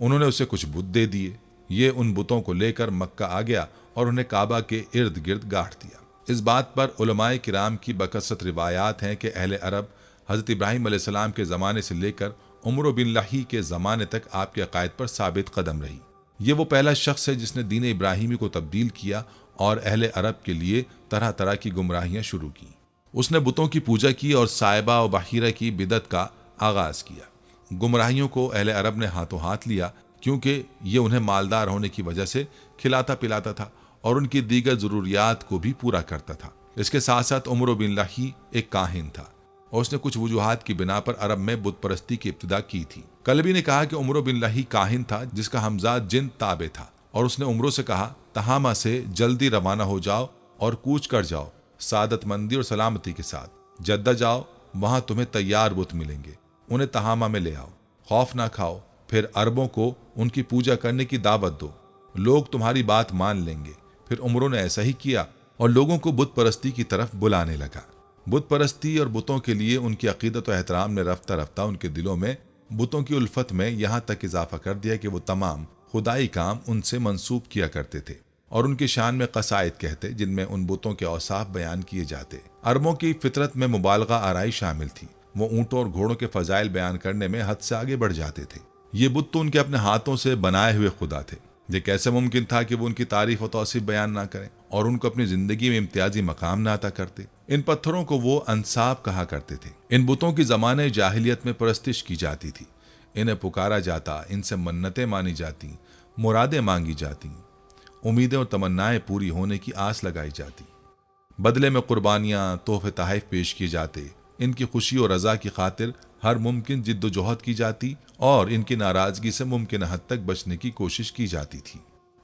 انہوں نے اسے کچھ بت دے دیے۔ یہ ان بتوں کو لے کر مکہ آ گیا اور انہیں کعبہ کے ارد گرد گاڑ دیا۔ اس بات پر علماء کرام کی بکثرت روایات ہیں کہ اہل عرب حضرت ابراہیم علیہ السلام کے زمانے سے لے کر عمر بن لہی کے زمانے تک آپ کے عقائد پر ثابت قدم رہی۔ یہ وہ پہلا شخص ہے جس نے دین ابراہیمی کو تبدیل کیا اور اہل عرب کے لیے طرح طرح کی گمراہیاں شروع کی۔ اس نے بتوں کی پوجا کی اور صائبہ و بحیرہ کی بدعت کا آغاز کیا۔ گمراہیوں کو اہل عرب نے ہاتھوں ہاتھ لیا، کیونکہ یہ انہیں مالدار ہونے کی وجہ سے کھلاتا پلاتا تھا اور ان کی دیگر ضروریات کو بھی پورا کرتا تھا۔ اس کے ساتھ ساتھ عمر بن لہی ایک کاہن تھا اور اس نے کچھ وجوہات کی بنا پر عرب میں بت پرستی کی ابتدا کی تھی۔ کلبی نے کہا کہ عمر بن لہی کاہن تھا جس کا حمزہ جن تابع تھا، اور اس نے عمروں سے کہا تہامہ سے جلدی روانہ ہو جاؤ اور کوچ کر جاؤ سعادت مندی اور سلامتی کے ساتھ۔ جدہ جاؤ، وہاں تمہیں تیار بت ملیں گے، انہیں تہامہ میں لے آؤ، خوف نہ کھاؤ، پھر عربوں کو ان کی پوجا کرنے کی دعوت دو، لوگ تمہاری بات مان لیں گے۔ پھر عمروں نے ایسا ہی کیا اور لوگوں کو بت پرستی کی طرف بلانے لگا۔ بت پرستی اور بتوں کے لیے ان کی عقیدت و احترام نے رفتہ رفتہ ان کے دلوں میں بتوں کی الفت میں یہاں تک اضافہ کر دیا کہ وہ تمام خدائی کام ان سے منسوب کیا کرتے تھے اور ان کی شان میں قصائد کہتے جن میں ان بتوں کے اوصاف بیان کیے جاتے۔ عربوں کی فطرت میں مبالغہ آرائی شامل تھی، وہ اونٹوں اور گھوڑوں کے فضائل بیان کرنے میں حد سے آگے بڑھ جاتے تھے۔ یہ بت تو ان کے اپنے ہاتھوں سے بنائے ہوئے خدا تھے۔ یہ کیسے ممکن تھا کہ وہ ان کی تعریف و توصیف بیان نہ کریں اور ان کو اپنی زندگی میں امتیازی مقام نہ عطا کرتے؟ ان پتھروں کو وہ انصاب کہا کرتے تھے۔ ان بتوں کی زمانے جاہلیت میں پرستش کی جاتی تھی، انہیں پکارا جاتا، ان سے منتیں مانی جاتی، مرادیں مانگی جاتی، امیدیں اور تمنائیں پوری ہونے کی آس لگائی جاتی، بدلے میں قربانیاں تحفے تحائف پیش کیے جاتے، ان کی خوشی اور رضا کی خاطر ہر ممکن جد و جہد کی جاتی اور ان کی ناراضگی سے ممکن حد تک بچنے کی کوشش کی جاتی تھی۔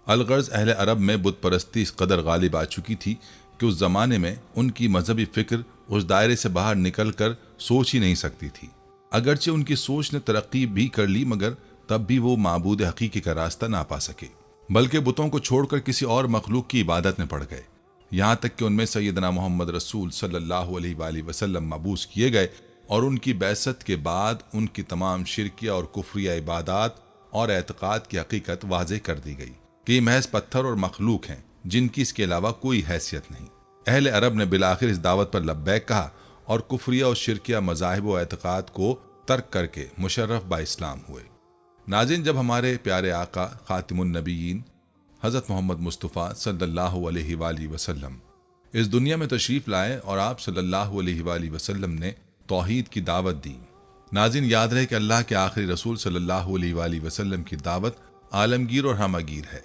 الغرض اہل عرب میں بت پرستی اس قدر غالب آ چکی تھی کہ اس زمانے میں ان کی مذہبی فکر اس دائرے سے باہر نکل کر سوچ ہی نہیں سکتی تھی۔ اگرچہ ان کی سوچ نے ترقی بھی کر لی، مگر تب بھی وہ معبود حقیقی کا راستہ نہ پا سکے، بلکہ بتوں کو چھوڑ کر کسی اور مخلوق کی عبادت میں پڑ گئے، یہاں تک کہ ان میں سیدنا محمد رسول صلی اللہ علیہ وآلہ وسلم مبعوث کیے گئے اور ان کی بعثت کے بعد ان کی تمام شرکیہ اور کفریہ عبادات اور اعتقاد کی حقیقت واضح کر دی گئی کہ یہ محض پتھر اور مخلوق ہیں جن کی اس کے علاوہ کوئی حیثیت نہیں۔ اہل عرب نے بالآخر اس دعوت پر لبیک کہا اور کفریہ اور شرکیہ مذاہب و اعتقاد کو ترک کر کے مشرف با اسلام ہوئے۔ ناظرین، جب ہمارے پیارے آقا خاتم النبیین حضرت محمد مصطفیٰ صلی اللہ علیہ وآلہ وسلم اس دنیا میں تشریف لائے اور آپ صلی اللہ علیہ وآلہ وسلم نے توحید کی دعوت دی، ناظرین یاد رہے کہ اللہ کے آخری رسول صلی اللہ علیہ وآلہ وسلم کی دعوت عالمگیر اور ہمگیر ہے۔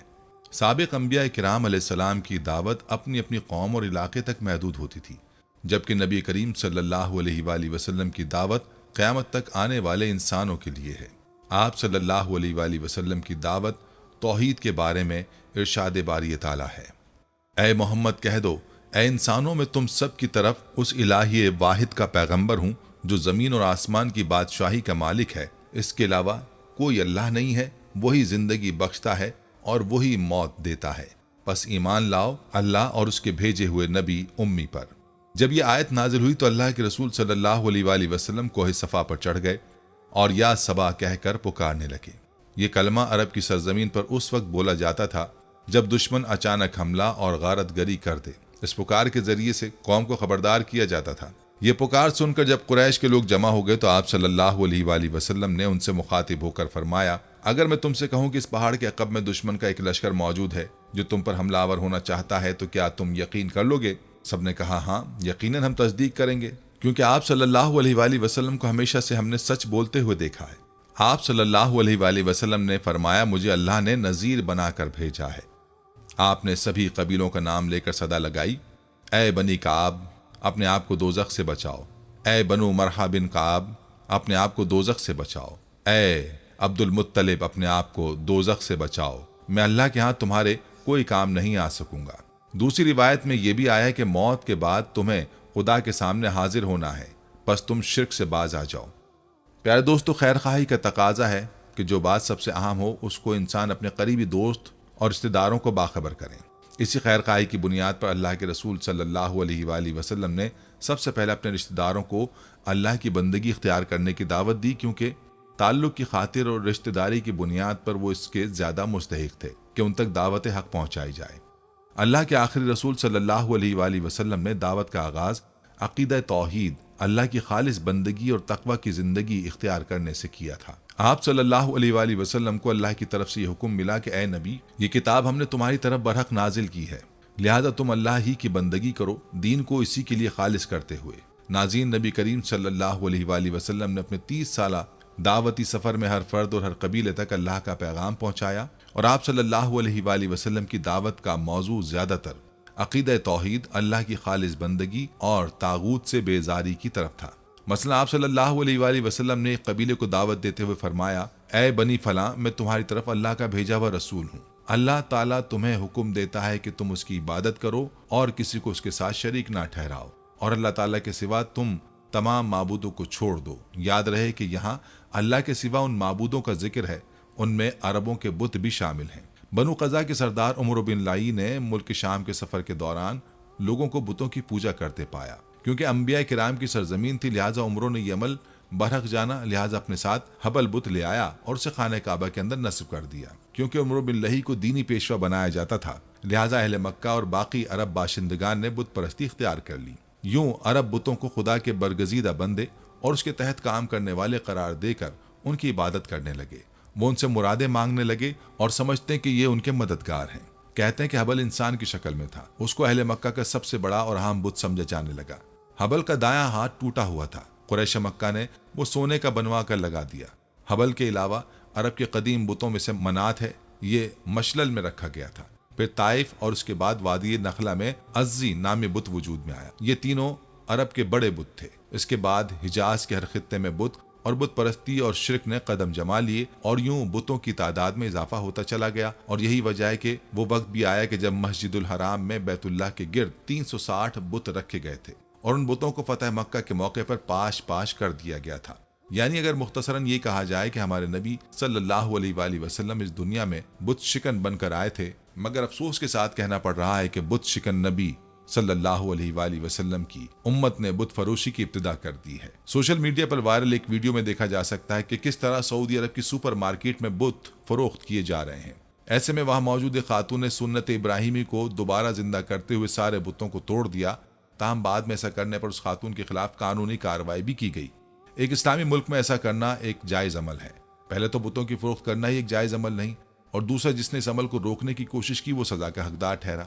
سابق انبیاء کرام علیہ السلام کی دعوت اپنی اپنی قوم اور علاقے تک محدود ہوتی تھی، جبکہ نبی کریم صلی اللہ علیہ وآلہ وسلم کی دعوت قیامت تک آنے والے انسانوں کے لیے ہے۔ آپ صلی اللہ علیہ وآلہ وسلم کی دعوت توحید کے بارے میں ارشاد باری تعالیٰ ہے، اے محمد کہہ دو، اے انسانوں میں تم سب کی طرف اس الہی واحد کا پیغمبر ہوں جو زمین اور آسمان کی بادشاہی کا مالک ہے، اس کے علاوہ کوئی اللہ نہیں ہے، وہی زندگی بخشتا ہے اور وہی موت دیتا ہے، پس ایمان لاؤ اللہ اور اس کے بھیجے ہوئے نبی امی پر۔ جب یہ آیت نازل ہوئی تو اللہ کے رسول صلی اللہ علیہ وآلہ وسلم کوہ صفا پر چڑھ گئے اور یا صبا کہہ کر پکارنے لگے۔ یہ کلمہ عرب کی سرزمین پر اس وقت بولا جاتا تھا جب دشمن اچانک حملہ اور غارت گری کر دے۔ اس پکار کے ذریعے سے قوم کو خبردار کیا جاتا تھا۔ یہ پکار سن کر جب قریش کے لوگ جمع ہو گئے تو آپ صلی اللہ علیہ وآلہ وسلم نے ان سے مخاطب ہو کر فرمایا، اگر میں تم سے کہوں کہ اس پہاڑ کے عقب میں دشمن کا ایک لشکر موجود ہے جو تم پر حملہ آور ہونا چاہتا ہے تو کیا تم یقین کر لو گے؟ سب نے کہا ہاں، یقیناً ہم تصدیق کریں گے، کیونکہ آپ صلی اللہ علیہ وآلہ وسلم کو ہمیشہ سے ہم نے سچ بولتے ہوئے دیکھا ہے۔ آپ صلی اللہ علیہ وآلہ وسلم نے فرمایا، مجھے اللہ نے نذیر بنا کر بھیجا ہے۔ آپ نے سبھی قبیلوں کا نام لے کر صدا لگائی، اے بنی کعب اپنے آپ کو دوزخ سے بچاؤ، اے بنو مرحا بن کعب اپنے آپ کو دوزخ سے بچاؤ، اے عبد المطلب اپنے آپ کو دوزخ سے بچاؤ، میں اللہ کے ہاں تمہارے کوئی کام نہیں آ سکوں گا۔ دوسری روایت میں یہ بھی آیا ہے کہ موت کے بعد تمہیں خدا کے سامنے حاضر ہونا ہے، پس تم شرک سے باز آ جاؤ۔ پیارے دوستو، خیر خواہی کا تقاضا ہے کہ جو بات سب سے اہم ہو اس کو انسان اپنے قریبی دوست اور رشتہ داروں کو باخبر کریں۔ اسی خیر خواہی کی بنیاد پر اللہ کے رسول صلی اللہ علیہ وآلہ وسلم نے سب سے پہلے اپنے رشتہ داروں کو اللہ کی بندگی اختیار کرنے کی دعوت دی، کیونکہ تعلق کی خاطر اور رشتہ داری کی بنیاد پر وہ اس کے زیادہ مستحق تھے کہ ان تک دعوت حق پہنچائی جائے۔ اللہ کے آخری رسول صلی اللہ علیہ وآلہ وسلم نے دعوت کا آغاز عقیدہ توحید، اللہ کی خالص بندگی اور تقوی کی زندگی اختیار کرنے سے کیا تھا۔ آپ صلی اللہ علیہ وآلہ وسلم کو اللہ کی طرف سے یہ حکم ملا کہ اے نبی، یہ کتاب ہم نے تمہاری طرف برحق نازل کی ہے، لہذا تم اللہ ہی کی بندگی کرو، دین کو اسی کے لیے خالص کرتے ہوئے۔ ناظرین، نبی کریم صلی اللہ علیہ وآلہ وسلم نے اپنے 30 سالہ دعوتی سفر میں ہر فرد اور ہر قبیلے تک اللہ کا پیغام پہنچایا، اور آپ صلی اللہ علیہ وآلہ وسلم کی دعوت کا موضوع زیادہ تر عقیدہ توحید، اللہ کی خالص بندگی اور طاغوت سے بیزاری کی طرف تھا۔ مثلا آپ صلی اللہ علیہ وآلہ وسلم نے ایک قبیلے کو دعوت دیتے ہوئے فرمایا، اے بنی فلاں، میں تمہاری طرف اللہ کا بھیجا ہوا رسول ہوں۔ اللہ تعالیٰ تمہیں حکم دیتا ہے کہ تم اس کی عبادت کرو اور کسی کو اس کے ساتھ شریک نہ ٹھہراؤ، اور اللہ تعالیٰ کے سوا تم تمام معبودوں کو چھوڑ دو۔ یاد رہے کہ یہاں اللہ کے سوا ان معبودوں کا ذکر ہے، ان میں عربوں کے بت بھی شامل ہیں۔ بنو قزا کے سردار عمرو بن لائی نے ملک شام کے سفر کے دوران لوگوں کو بتوں کی پوجا کرتے پایا۔ کیونکہ انبیاء کرام کی سرزمین تھی، لہٰذا عمرو نے یہ عمل برحق جانا، لہٰذا اپنے ساتھ حبل بت لے آیا اور اسے خانہ کعبہ کے اندر نصب کر دیا۔ کیونکہ عمرو بن لہی کو دینی پیشوا بنایا جاتا تھا، لہٰذا اہل مکہ اور باقی عرب باشندگان نے بت پرستی اختیار کر لی۔ یوں عرب بتوں کو خدا کے برگزیدہ بندے اور اس کے تحت کام کرنے والے قرار دے کر ان کی عبادت کرنے لگے۔ وہ ان سے مرادیں مانگنے لگے اور سمجھتے کہ یہ ان کے مددگار ہیں۔ کہتے ہیں کہ حبل انسان کی شکل میں تھا، اس کو اہل مکہ کا سب سے بڑا اور اہم بت سمجھا جانے لگا۔ حبل کا دایاں ہاتھ ٹوٹا ہوا تھا، قریش مکہ نے وہ سونے کا بنوا کر لگا دیا۔ حبل کے علاوہ عرب کے قدیم بتوں میں سے منات ہے، یہ مشلل میں رکھا گیا تھا۔ پھر طائف اور اس کے بعد وادی نخلا میں عزی نامی بت وجود میں آیا، یہ تینوں عرب کے بڑے بت تھے۔ اس کے بعد حجاز کے ہر خطے میں بت اور بت پرستی اور شرک نے قدم جما لیے، اور یوں بتوں کی تعداد میں اضافہ ہوتا چلا گیا۔ اور یہی وجہ ہے کہ وہ وقت بھی آیا کہ جب مسجد الحرام میں بیت اللہ کے گرد 360 بت رکھے گئے تھے، اور ان بتوں کو فتح مکہ کے موقع پر پاش پاش کر دیا گیا تھا۔ یعنی اگر مختصراً یہ کہا جائے کہ ہمارے نبی صلی اللہ علیہ وآلہ وسلم اس دنیا میں بت شکن بن کر آئے تھے، مگر افسوس کے ساتھ کہنا پڑ رہا ہے کہ بت شکن نبی صلی اللہ علیہ وآلہ وسلم کی امت نے بت فروشی کی ابتدا کر دی ہے۔ سوشل میڈیا پر وائرل ایک ویڈیو میں دیکھا جا سکتا ہے کہ کس طرح سعودی عرب کی سپر مارکیٹ میں بت فروخت کیے جا رہے ہیں۔ ایسے میں وہاں موجود خاتون نے سنت ابراہیمی کو دوبارہ زندہ کرتے ہوئے سارے بتوں کو توڑ دیا، تاہم بعد میں ایسا کرنے پر اس خاتون کے خلاف قانونی کارروائی بھی کی گئی۔ ایک اسلامی ملک میں ایسا کرنا ایک جائز عمل ہے۔ پہلے تو بتوں کی فروخت کرنا ہی ایک جائز عمل نہیں، اور دوسرا جس نے اس عمل کو روکنے کی کوشش کی وہ سزا کا حقدار ٹھہرا۔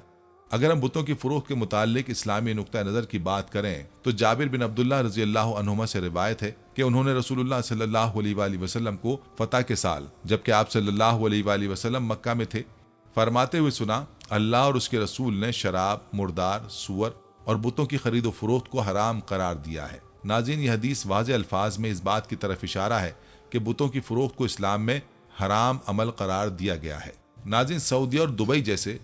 اگر ہم بتوں کی فروخت کے متعلق اسلامی نقطہ نظر کی بات کریں تو جابر بن عبداللہ رضی اللہ عنہما سے روایت ہے کہ انہوں نے رسول اللہ صلی اللہ علیہ وآلہ وسلم کو فتح کے سال، جبکہ آپ صلی اللہ علیہ وآلہ وسلم مکہ میں تھے، فرماتے ہوئے سنا، اللہ اور اس کے رسول نے شراب، مردار، سور اور بتوں کی خرید و فروخت کو حرام قرار دیا ہے۔ ناظرین، یہ حدیث واضح الفاظ میں اس بات کی طرف اشارہ ہے کہ بتوں کی فروخت کو اسلام میں حرام عمل قرار دیا گیا ہے۔ ناظرین، سعودی اور دبئی جیسے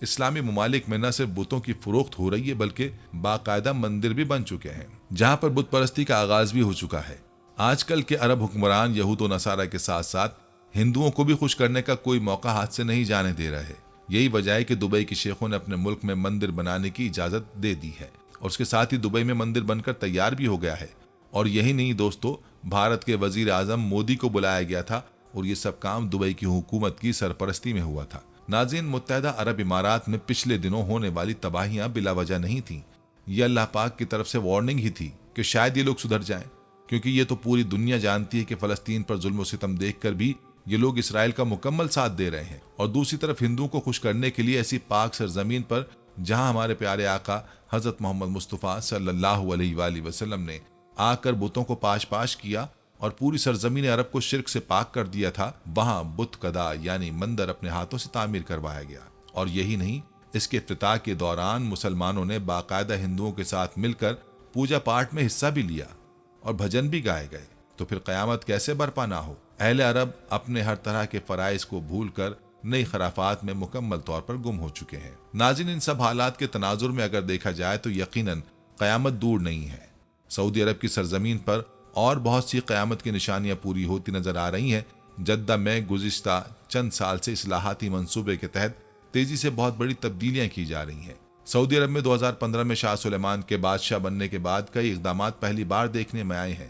اسلامی ممالک میں نہ صرف بتوں کی فروخت ہو رہی ہے بلکہ باقاعدہ مندر بھی بن چکے ہیں جہاں پر بت پرستی کا آغاز بھی ہو چکا ہے۔ آج کل کے عرب حکمران یہود و نصارہ کے ساتھ ساتھ ہندوؤں کو بھی خوش کرنے کا کوئی موقع ہاتھ سے نہیں جانے دے رہے۔ یہی وجہ ہے کہ دبئی کے شیخوں نے اپنے ملک میں مندر بنانے کی اجازت دے دی ہے، اور اس کے ساتھ ہی دبئی میں مندر بن کر تیار بھی ہو گیا ہے۔ اور یہی نہیں دوستو، بھارت کے وزیر اعظم مودی کو بلایا گیا تھا، اور یہ سب کام دبئی کی حکومت کی سرپرستی میں ہوا تھا۔ ناظرین، متحدہ عرب امارات میں پچھلے دنوں ہونے والی تباہیاں بلا وجہ نہیں تھیں، یہ اللہ پاک کی طرف سے وارننگ ہی تھی کہ شاید یہ لوگ سدھر جائیں، کیونکہ یہ تو پوری دنیا جانتی ہے کہ فلسطین پر ظلم و ستم دیکھ کر بھی یہ لوگ اسرائیل کا مکمل ساتھ دے رہے ہیں، اور دوسری طرف ہندوؤں کو خوش کرنے کے لیے ایسی پاک سرزمین پر جہاں ہمارے پیارے آقا حضرت محمد مصطفیٰ صلی اللہ علیہ وآلہ وسلم نے آ کر بتوں کو پاش پاش کیا اور پوری سرزمین عرب کو شرک سے پاک کر دیا تھا، وہاں بت قدا یعنی مندر اپنے ہاتھوں سے تعمیر کروایا گیا۔ اور یہی نہیں، اس کے افتتاح کے دوران مسلمانوں نے باقاعدہ ہندوؤں کے ساتھ مل کر پوجا پاٹ میں حصہ بھی لیا اور بھجن بھی گائے گئے، تو پھر قیامت کیسے برپا نہ ہو۔ اہل عرب اپنے ہر طرح کے فرائض کو بھول کر نئی خرافات میں مکمل طور پر گم ہو چکے ہیں۔ ناظرین، ان سب حالات کے تناظر میں اگر دیکھا جائے تو یقیناً قیامت دور نہیں ہے۔ سعودی عرب کی سرزمین پر اور بہت سی قیامت کی نشانیاں پوری ہوتی نظر آ رہی ہیں۔ جدہ میں گزشتہ چند سال سے اصلاحاتی منصوبے کے تحت تیزی سے بہت بڑی تبدیلیاں کی جا رہی ہیں۔ سعودی عرب میں 2015 میں شاہ سلیمان کے بادشاہ بننے کے بعد کئی اقدامات پہلی بار دیکھنے میں آئے ہیں۔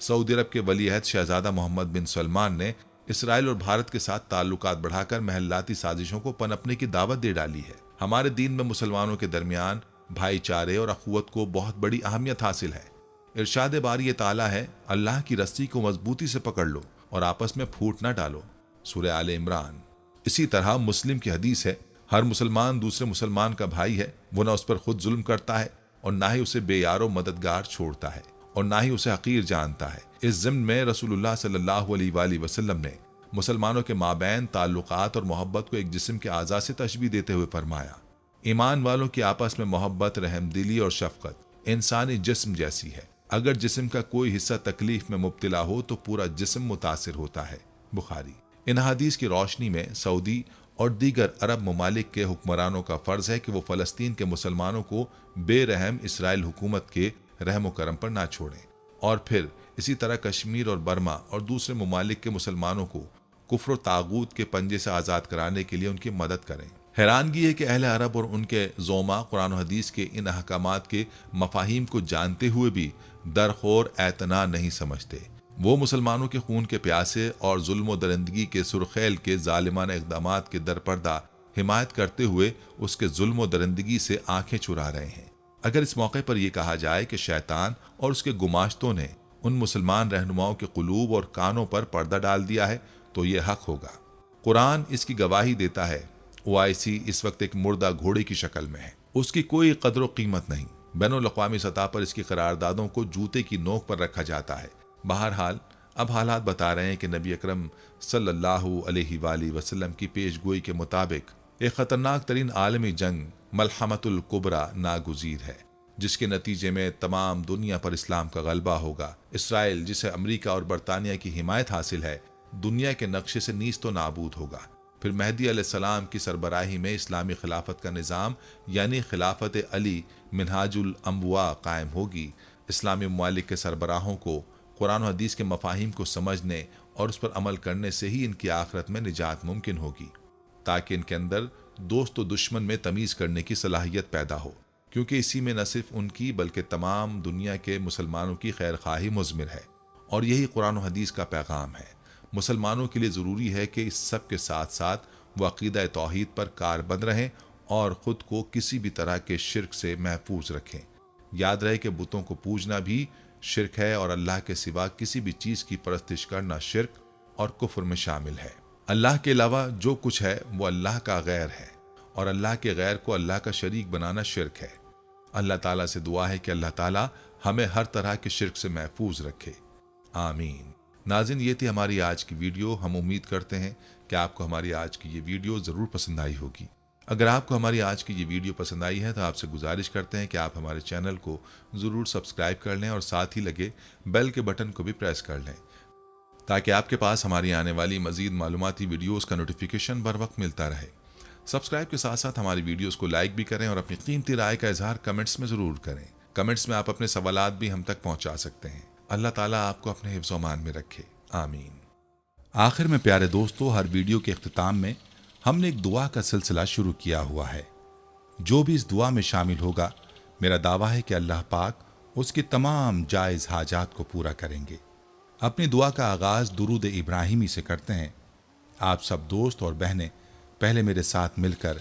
سعودی عرب کے ولی عہد شہزادہ محمد بن سلمان نے اسرائیل اور بھارت کے ساتھ تعلقات بڑھا کر محلاتی سازشوں کو پنپنے کی دعوت دے ڈالی ہے۔ ہمارے دین میں مسلمانوں کے درمیان بھائی چارے اور اخوت کو بہت بڑی اہمیت حاصل ہے۔ ارشاد باری تعالیٰ ہے، اللہ کی رسی کو مضبوطی سے پکڑ لو اور آپس میں پھوٹ نہ ڈالو، سورہ آل عمران۔ اسی طرح مسلم کی حدیث ہے، ہر مسلمان دوسرے مسلمان کا بھائی ہے، وہ نہ اس پر خود ظلم کرتا ہے اور نہ ہی اسے بے یار و مددگار چھوڑتا ہے اور نہ ہی اسے حقیر جانتا ہے۔ اس ضمن میں رسول اللہ صلی اللہ علیہ وآلہ وسلم نے مسلمانوں کے مابین تعلقات اور محبت کو ایک جسم کے اعضاء سے تشبیہ دیتے ہوئے فرمایا، ایمان والوں کی آپس میں محبت، رحم دلی اور شفقت انسانی جسم جیسی ہے، اگر جسم کا کوئی حصہ تکلیف میں مبتلا ہو تو پورا جسم متاثر ہوتا ہے، بخاری۔ ان حدیث کی روشنی میں سعودی اور دیگر عرب ممالک کے حکمرانوں کا فرض ہے کہ وہ فلسطین کے مسلمانوں کو بے رحم اسرائیل حکومت کے رحم و کرم پر نہ چھوڑیں، اور پھر اسی طرح کشمیر اور برما اور دوسرے ممالک کے مسلمانوں کو کفر و طاغوت کے پنجے سے آزاد کرانے کے لیے ان کی مدد کریں۔ حیرانگی ہے کہ اہل عرب اور ان کے زعماء قرآن و حدیث کے ان احکامات کے مفاہیم کو جانتے ہوئے بھی درخور اعتنا نہیں سمجھتے۔ وہ مسلمانوں کے خون کے پیاسے اور ظلم و درندگی کے سرخیل کے ظالمانہ اقدامات کے درپردہ حمایت کرتے ہوئے اس کے ظلم و درندگی سے آنکھیں چرا رہے ہیں۔ اگر اس موقع پر یہ کہا جائے کہ شیطان اور اس کے گماشتوں نے ان مسلمان رہنماؤں کے قلوب اور کانوں پر پردہ ڈال دیا ہے تو یہ حق ہوگا۔ قرآن اس کی گواہی دیتا ہے، اوائسی اس وقت ایک مردہ گھوڑے کی شکل میں ہے، اس کی کوئی قدر و قیمت نہیں، بین الاقوامی سطح پر اس کی قراردادوں کو جوتے کی نوک پر رکھا جاتا ہے۔ بہرحال اب حالات بتا رہے ہیں کہ نبی اکرم صلی اللہ علیہ وآلہ وسلم کی پیش گوئی کے مطابق ایک خطرناک ترین عالمی جنگ ملحمۃ الکبریٰ ناگزیر ہے، جس کے نتیجے میں تمام دنیا پر اسلام کا غلبہ ہوگا۔ اسرائیل، جسے امریکہ اور برطانیہ کی حمایت حاصل ہے، دنیا کے نقشے سے نیست و نابود ہوگا۔ پھر مہدی علیہ السلام کی سربراہی میں اسلامی خلافت کا نظام یعنی خلافت علی منہاج الانبواء قائم ہوگی۔ اسلامی ممالک کے سربراہوں کو قرآن و حدیث کے مفاہیم کو سمجھنے اور اس پر عمل کرنے سے ہی ان کی آخرت میں نجات ممکن ہوگی، تاکہ ان کے اندر دوست و دشمن میں تمیز کرنے کی صلاحیت پیدا ہو، کیونکہ اسی میں نہ صرف ان کی بلکہ تمام دنیا کے مسلمانوں کی خیر خواہی مضمر ہے، اور یہی قرآن و حدیث کا پیغام ہے۔ مسلمانوں کے لیے ضروری ہے کہ اس سب کے ساتھ ساتھ وہ عقیدہ توحید پر کاربند رہیں اور خود کو کسی بھی طرح کے شرک سے محفوظ رکھیں۔ یاد رہے کہ بتوں کو پوجنا بھی شرک ہے، اور اللہ کے سوا کسی بھی چیز کی پرستش کرنا شرک اور کفر میں شامل ہے۔ اللہ کے علاوہ جو کچھ ہے وہ اللہ کا غیر ہے، اور اللہ کے غیر کو اللہ کا شریک بنانا شرک ہے۔ اللہ تعالیٰ سے دعا ہے کہ اللہ تعالیٰ ہمیں ہر طرح کے شرک سے محفوظ رکھے، آمین۔ ناظرین، یہ تھی ہماری آج کی ویڈیو۔ ہم امید کرتے ہیں کہ آپ کو ہماری آج کی یہ ویڈیو ضرور پسند آئی ہوگی۔ اگر آپ کو ہماری آج کی یہ ویڈیو پسند آئی ہے تو آپ سے گزارش کرتے ہیں کہ آپ ہمارے چینل کو ضرور سبسکرائب کر لیں اور ساتھ ہی لگے بیل کے بٹن کو بھی پریس کر لیں، تاکہ آپ کے پاس ہماری آنے والی مزید معلوماتی ویڈیوز کا نوٹیفیکیشن بر وقت ملتا رہے۔ سبسکرائب کے ساتھ ساتھ ہماری ویڈیوز کو لائک بھی کریں اور اپنی قیمتی رائے کا اظہار کمنٹس میں ضرور کریں۔ کمنٹس میں آپ اپنے سوالات بھی ہم تک پہنچا سکتے ہیں۔ اللہ تعالیٰ آپ کو اپنے حفظ و امان میں رکھے، آمین۔ آخر میں پیارے دوستو، ہر ویڈیو کے اختتام میں ہم نے ایک دعا کا سلسلہ شروع کیا ہوا ہے۔ جو بھی اس دعا میں شامل ہوگا، میرا دعویٰ ہے کہ اللہ پاک اس کی تمام جائز حاجات کو پورا کریں گے۔ اپنی دعا کا آغاز درود ابراہیمی سے کرتے ہیں۔ آپ سب دوست اور بہنیں پہلے میرے ساتھ مل کر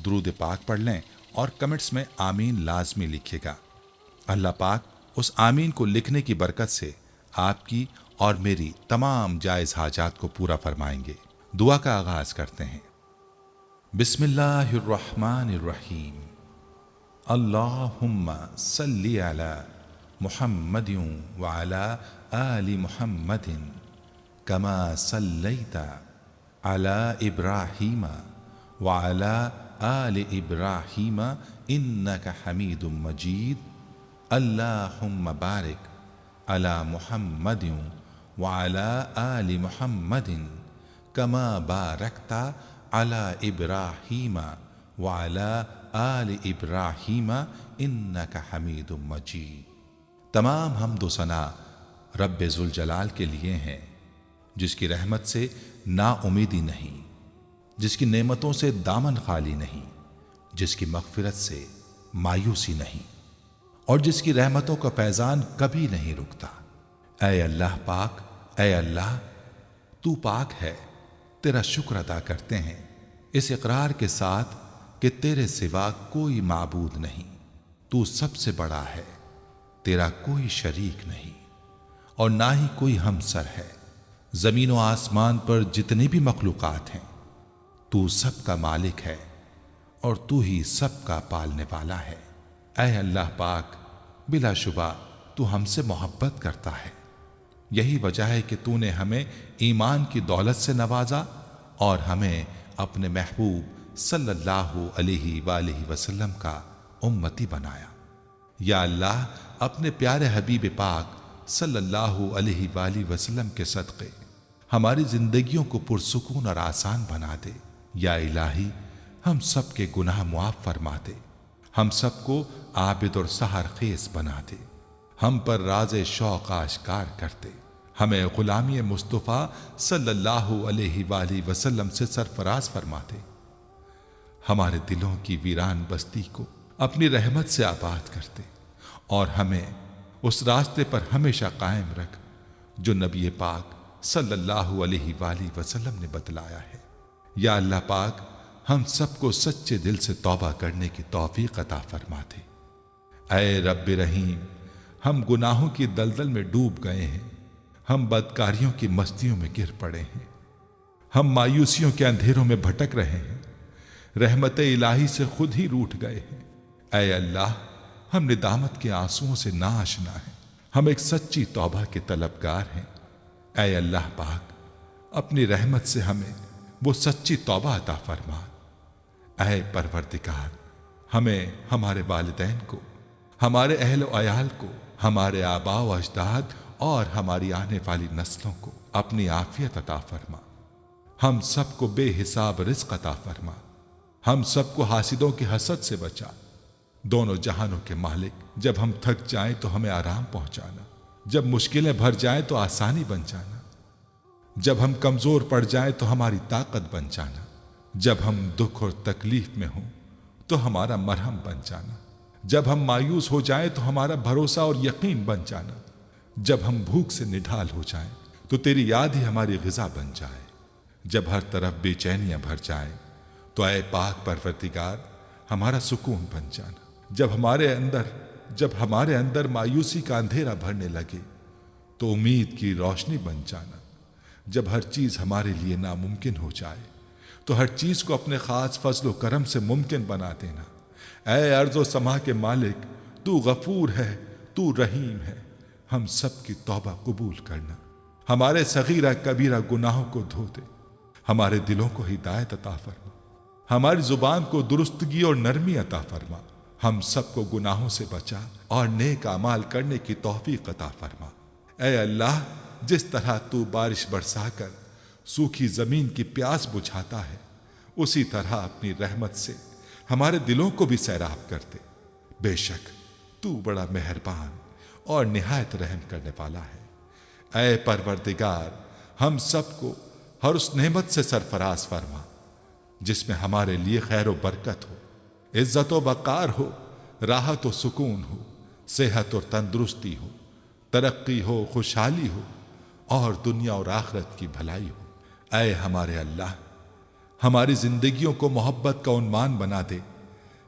درود پاک پڑھ لیں اور کمنٹس میں آمین لازمی لکھیے گا۔ اللہ پاک اس آمین کو لکھنے کی برکت سے آپ کی اور میری تمام جائز حاجات کو پورا فرمائیں گے۔ دعا کا آغاز کرتے ہیں۔ بسم اللہ الرحمن الرحیم۔ اللہم صلی علی محمد وعلی آل محمد کما صلیت علی ابراہیم وعلی آل ابراہیم انک حمید مجید۔ اللہم بارک علی محمد وعلی آل محمد کما بارکت علی ابراہیم وعلی آل ابراہیم انک حمید مجید۔ تمام حمد و ثنا رب ذوالجلال کے لیے ہیں، جس کی رحمت سے نا امیدی نہیں، جس کی نعمتوں سے دامن خالی نہیں، جس کی مغفرت سے مایوسی نہیں، اور جس کی رحمتوں کا فیضان کبھی نہیں رکتا۔ اے اللہ پاک، اے اللہ تو پاک ہے، تیرا شکر ادا کرتے ہیں اس اقرار کے ساتھ کہ تیرے سوا کوئی معبود نہیں، تو سب سے بڑا ہے، تیرا کوئی شریک نہیں اور نہ ہی کوئی ہمسر ہے۔ زمین و آسمان پر جتنی بھی مخلوقات ہیں تو سب کا مالک ہے اور تو ہی سب کا پالنے والا ہے۔ اے اللہ پاک، بلا شبہ تو ہم سے محبت کرتا ہے، یہی وجہ ہے کہ تو نے ہمیں ایمان کی دولت سے نوازا اور ہمیں اپنے محبوب صلی اللہ علیہ وآلہ وسلم کا امتی بنایا۔ یا اللہ اپنے پیارے حبیب پاک صلی اللہ علیہ وآلہ وسلم کے صدقے ہماری زندگیوں کو پرسکون اور آسان بنا دے۔ یا الہی ہم سب کے گناہ معاف فرما دے، ہم سب کو عابد اور سحر خیز بنا دے، ہم پر راز شوق آشکار کر دے، ہمیں غلامی مصطفیٰ صلی اللہ علیہ وآلہ وسلم سے سرفراز فرما دے، ہمارے دلوں کی ویران بستی کو اپنی رحمت سے آباد کر دے اور ہمیں اس راستے پر ہمیشہ قائم رکھ جو نبی پاک صلی اللہ علیہ وآلہ وسلم نے بتلایا ہے۔ یا اللہ پاک ہم سب کو سچے دل سے توبہ کرنے کی توفیق عطا فرما دے۔ اے رب رحیم، ہم گناہوں کی دلدل میں ڈوب گئے ہیں، ہم بدکاریوں کی مستیوں میں گر پڑے ہیں، ہم مایوسیوں کے اندھیروں میں بھٹک رہے ہیں، رحمت الہی سے خود ہی روٹھ گئے ہیں۔ اے اللہ ہم ندامت کے آنسوؤں سے ناآشنا ہیں، ہم ایک سچی توبہ کے طلبگار ہیں۔ اے اللہ پاک اپنی رحمت سے ہمیں وہ سچی توبہ عطا فرما۔ اے پروردگار ہمیں ہمارے والدین کو، ہمارے اہل و عیال کو، ہمارے آباء و اجداد اور ہماری آنے والی نسلوں کو اپنی عافیت عطا فرما، ہم سب کو بے حساب رزق عطا فرما، ہم سب کو حاسدوں کی حسد سے بچا۔ دونوں جہانوں کے مالک، جب ہم تھک جائیں تو ہمیں آرام پہنچانا، جب مشکلیں بھر جائیں تو آسانی بن جانا، جب ہم کمزور پڑ جائیں تو ہماری طاقت بن جانا، جب ہم دکھ اور تکلیف میں ہوں تو ہمارا مرہم بن جانا، جب ہم مایوس ہو جائیں تو ہمارا بھروسہ اور یقین بن جانا، جب ہم بھوک سے نڈھال ہو جائیں تو تیری یاد ہی ہماری غذا بن جائے، جب ہر طرف بے چینیاں بھر جائیں تو اے پاک پروردگار ہمارا سکون بن جانا، جب ہمارے اندر مایوسی کا اندھیرا بھرنے لگے تو امید کی روشنی بن جانا، جب ہر چیز ہمارے لیے ناممکن ہو جائے تو ہر چیز کو اپنے خاص فضل و کرم سے ممکن بنا دینا۔ اے ارض و سما کے مالک، تو غفور ہے، تو رحیم ہے، ہم سب کی توبہ قبول کرنا، ہمارے صغیرہ کبیرہ گناہوں کو دھو دے، ہمارے دلوں کو ہدایت عطا فرما، ہماری زبان کو درستگی اور نرمی عطا فرما، ہم سب کو گناہوں سے بچا اور نیک اعمال کرنے کی توفیق عطا فرما۔ اے اللہ جس طرح تو بارش برسا کر سوکھی زمین کی پیاس بجھاتا ہے، اسی طرح اپنی رحمت سے ہمارے دلوں کو بھی سیراب کر دے، بے شک تو بڑا مہربان اور نہایت رحم کرنے والا ہے۔ اے پروردگار ہم سب کو ہر اس نعمت سے سرفراز فرما جس میں ہمارے لیے خیر و برکت ہو، عزت و وقار ہو، راحت و سکون ہو، صحت اور تندرستی ہو، ترقی ہو، خوشحالی ہو اور دنیا اور آخرت کی بھلائی ہو۔ اے ہمارے اللہ ہماری زندگیوں کو محبت کا عنوان بنا دے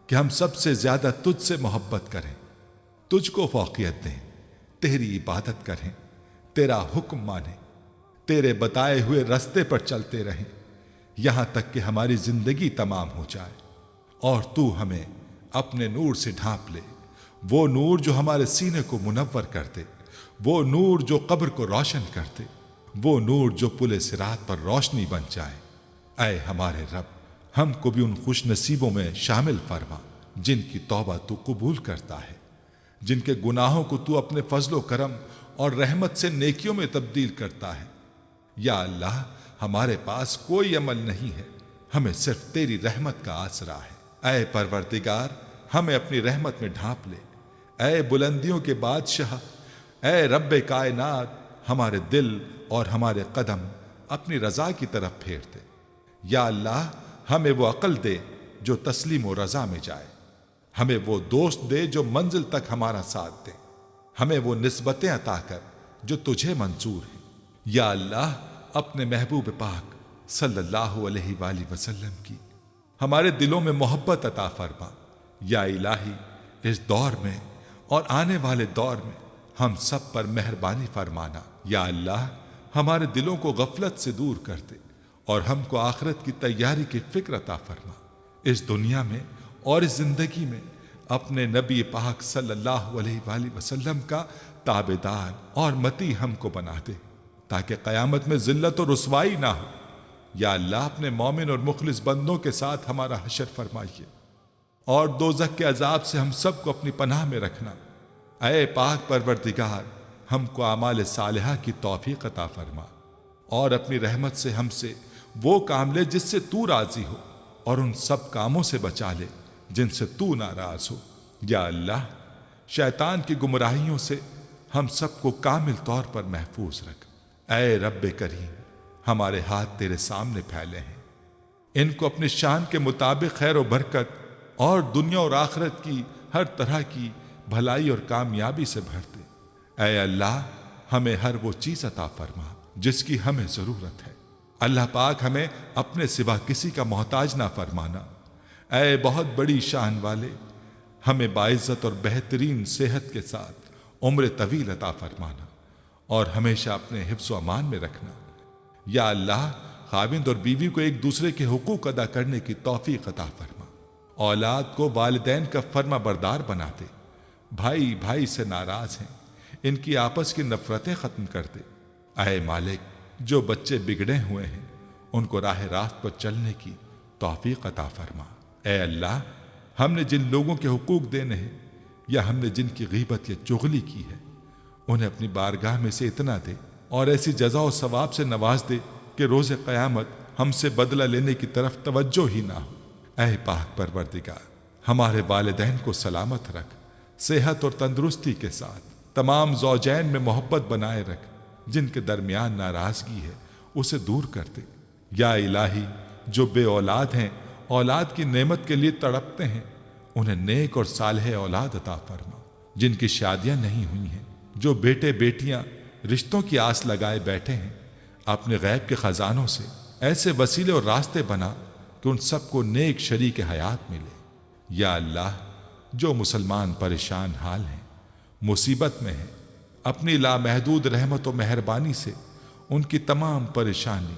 کہ ہم سب سے زیادہ تجھ سے محبت کریں، تجھ کو فوقیت دیں، تیری عبادت کریں، تیرا حکم مانیں، تیرے بتائے ہوئے رستے پر چلتے رہیں یہاں تک کہ ہماری زندگی تمام ہو جائے اور تو ہمیں اپنے نور سے ڈھانپ لے، وہ نور جو ہمارے سینے کو منور کر دے، وہ نور جو قبر کو روشن کر دے، وہ نور جو پل صراط پر روشنی بن جائے۔ اے ہمارے رب ہم کو بھی ان خوش نصیبوں میں شامل فرما جن کی توبہ تو قبول کرتا ہے، جن کے گناہوں کو تو اپنے فضل و کرم اور رحمت سے نیکیوں میں تبدیل کرتا ہے۔ یا اللہ ہمارے پاس کوئی عمل نہیں ہے، ہمیں صرف تیری رحمت کا آسرا ہے۔ اے پروردگار ہمیں اپنی رحمت میں ڈھانپ لے، اے بلندیوں کے بادشاہ، اے رب کائنات ہمارے دل اور ہمارے قدم اپنی رضا کی طرف پھیر دے۔ یا اللہ ہمیں وہ عقل دے جو تسلیم و رضا میں جائے، ہمیں وہ دوست دے جو منزل تک ہمارا ساتھ دے، ہمیں وہ نسبتیں عطا کر جو تجھے منظور ہیں۔ یا اللہ اپنے محبوب پاک صلی اللہ علیہ وآلہ وسلم کی ہمارے دلوں میں محبت عطا فرما۔ یا الہی اس دور میں اور آنے والے دور میں ہم سب پر مہربانی فرمانا۔ یا اللہ ہمارے دلوں کو غفلت سے دور کر دے اور ہم کو آخرت کی تیاری کی فکر عطا فرما۔ اس دنیا میں اور اس زندگی میں اپنے نبی پاک صلی اللہ علیہ وآلہ وسلم کا تابعدار اور متی ہم کو بنا دے تاکہ قیامت میں ذلت و رسوائی نہ ہو۔ یا اللہ اپنے مومن اور مخلص بندوں کے ساتھ ہمارا حشر فرمائیے اور دوزخ کے عذاب سے ہم سب کو اپنی پناہ میں رکھنا۔ اے پاک پروردگار ہم کو اعمال صالحہ کی توفیق عطا فرما اور اپنی رحمت سے ہم سے وہ کام لے جس سے تو راضی ہو اور ان سب کاموں سے بچا لے جن سے تو ناراض ہو۔ یا اللہ شیطان کی گمراہیوں سے ہم سب کو کامل طور پر محفوظ رکھ۔ اے رب کریم ہمارے ہاتھ تیرے سامنے پھیلے ہیں، ان کو اپنی شان کے مطابق خیر و برکت اور دنیا اور آخرت کی ہر طرح کی بھلائی اور کامیابی سے بھر دے۔ اے اللہ ہمیں ہر وہ چیز عطا فرما جس کی ہمیں ضرورت ہے۔ اللہ پاک ہمیں اپنے سوا کسی کا محتاج نہ فرمانا۔ اے بہت بڑی شان والے ہمیں باعزت اور بہترین صحت کے ساتھ عمر طویل عطا فرمانا اور ہمیشہ اپنے حفظ و امان میں رکھنا۔ یا اللہ خاوند اور بیوی کو ایک دوسرے کے حقوق ادا کرنے کی توفیق عطا فرما، اولاد کو والدین کا فرما بردار بنا دے، بھائی بھائی سے ناراض ہیں ان کی آپس کی نفرتیں ختم کر دے۔ اے مالک جو بچے بگڑے ہوئے ہیں ان کو راہ راست پر چلنے کی توفیق عطا فرما۔ اے اللہ ہم نے جن لوگوں کے حقوق دینے ہیں یا ہم نے جن کی غیبت یا چغلی کی ہے انہیں اپنی بارگاہ میں سے اتنا دے اور ایسی جزا و ثواب سے نواز دے کہ روز قیامت ہم سے بدلہ لینے کی طرف توجہ ہی نہ ہو۔ اے پاک پروردگار ہمارے والدین کو سلامت رکھ، صحت اور تندرستی کے ساتھ تمام زوجین میں محبت بنائے رکھ، جن کے درمیان ناراضگی ہے اسے دور کر دے۔ یا الہی جو بے اولاد ہیں اولاد کی نعمت کے لیے تڑپتے ہیں انہیں نیک اور صالح اولاد عطا فرما۔ جن کی شادیاں نہیں ہوئی ہیں، جو بیٹے بیٹیاں رشتوں کی آس لگائے بیٹھے ہیں، اپنے غیب کے خزانوں سے ایسے وسیلے اور راستے بنا کہ ان سب کو نیک شریک حیات ملے۔ یا اللہ جو مسلمان پریشان حال ہیں، مصیبت میں ہیں، اپنی لامحدود رحمت و مہربانی سے ان کی تمام پریشانی،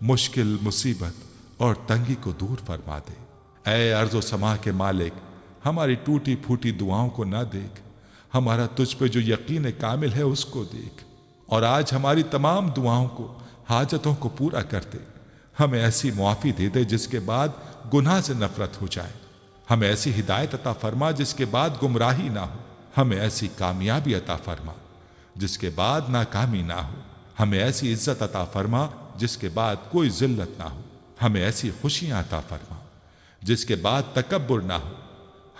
مشکل، مصیبت اور تنگی کو دور فرما دے۔ اے ارض و سما کے مالک ہماری ٹوٹی پھوٹی دعاؤں کو نہ دیکھ، ہمارا تجھ پہ جو یقین کامل ہے اس کو دیکھ اور آج ہماری تمام دعاؤں کو، حاجتوں کو پورا کر دے۔ ہمیں ایسی معافی دے دے جس کے بعد گناہ سے نفرت ہو جائے، ہمیں ایسی ہدایت عطا فرما جس کے بعد گمراہی نہ ہو، ہمیں ایسی کامیابی عطا فرما جس کے بعد ناکامی نہ ہو، ہمیں ایسی عزت عطا فرما جس کے بعد کوئی ذلت نہ ہو، ہمیں ایسی خوشیاں عطا فرما جس کے بعد تکبر نہ ہو،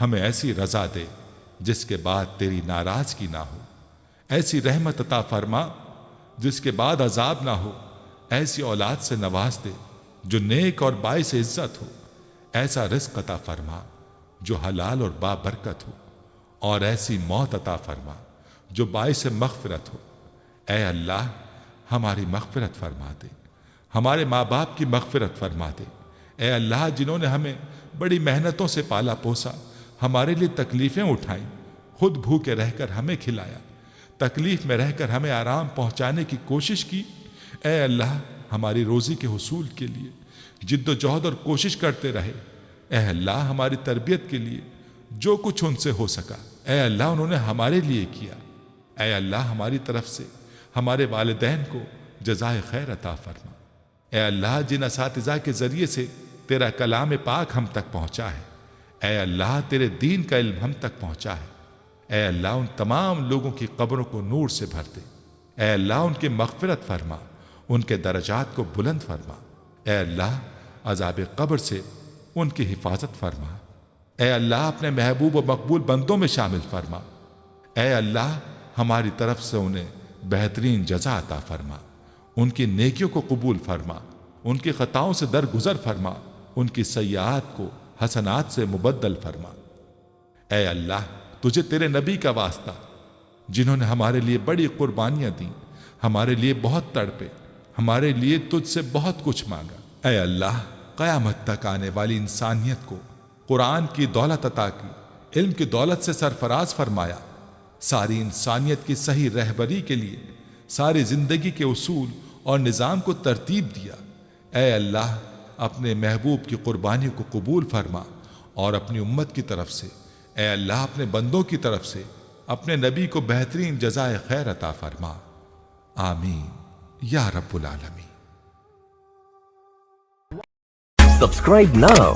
ہمیں ایسی رضا دے جس کے بعد تیری ناراضگی نہ ہو، ایسی رحمت عطا فرما جس کے بعد عذاب نہ ہو، ایسی اولاد سے نواز دے جو نیک اور باعث عزت ہو، ایسا رزق عطا فرما جو حلال اور بابرکت ہو، اور ایسی موت عطا فرما جو باعث مغفرت ہو۔ اے اللہ ہماری مغفرت فرما دے، ہمارے ماں باپ کی مغفرت فرما دے۔ اے اللہ جنہوں نے ہمیں بڑی محنتوں سے پالا پوسا، ہمارے لیے تکلیفیں اٹھائیں، خود بھوکے رہ کر ہمیں کھلایا، تکلیف میں رہ کر ہمیں آرام پہنچانے کی کوشش کی، اے اللہ ہماری روزی کے حصول کے لیے جد و جہد اور کوشش کرتے رہے، اے اللہ ہماری تربیت کے لیے جو کچھ ان سے ہو سکا اے اللہ انہوں نے ہمارے لیے کیا، اے اللہ ہماری طرف سے ہمارے والدین کو جزائے خیر عطا فرما۔ اے اللہ جن اساتذہ کے ذریعے سے تیرا کلام پاک ہم تک پہنچا ہے، اے اللہ تیرے دین کا علم ہم تک پہنچا ہے، اے اللہ ان تمام لوگوں کی قبروں کو نور سے بھر دے، اے اللہ ان کی مغفرت فرما، ان کے درجات کو بلند فرما، اے اللہ عذاب قبر سے ان کی حفاظت فرما، اے اللہ اپنے محبوب و مقبول بندوں میں شامل فرما، اے اللہ ہماری طرف سے انہیں بہترین جزا عطا فرما، ان کی نیکیوں کو قبول فرما، ان کی خطاؤں سے درگزر فرما، ان کی سیئات کو حسنات سے مبدل فرما۔ اے اللہ تجھے تیرے نبی کا واسطہ جنہوں نے ہمارے لیے بڑی قربانیاں دیں، ہمارے لیے بہت تڑپے، ہمارے لیے تجھ سے بہت کچھ مانگا۔ اے اللہ، قیامت تک آنے والی انسانیت کو قرآن کی دولت عطا کی، علم کی دولت سے سرفراز فرمایا، ساری انسانیت کی صحیح رہبری کے لیے ساری زندگی کے اصول اور نظام کو ترتیب دیا۔ اے اللہ، اپنے محبوب کی قربانی کو قبول فرما اور اپنی امت کی طرف سے، اے اللہ، اپنے بندوں کی طرف سے اپنے نبی کو بہترین جزائے خیر عطا فرما، آمین یا رب العالمین۔ Subscribe now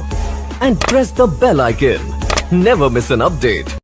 and press the bell icon. Never miss an update.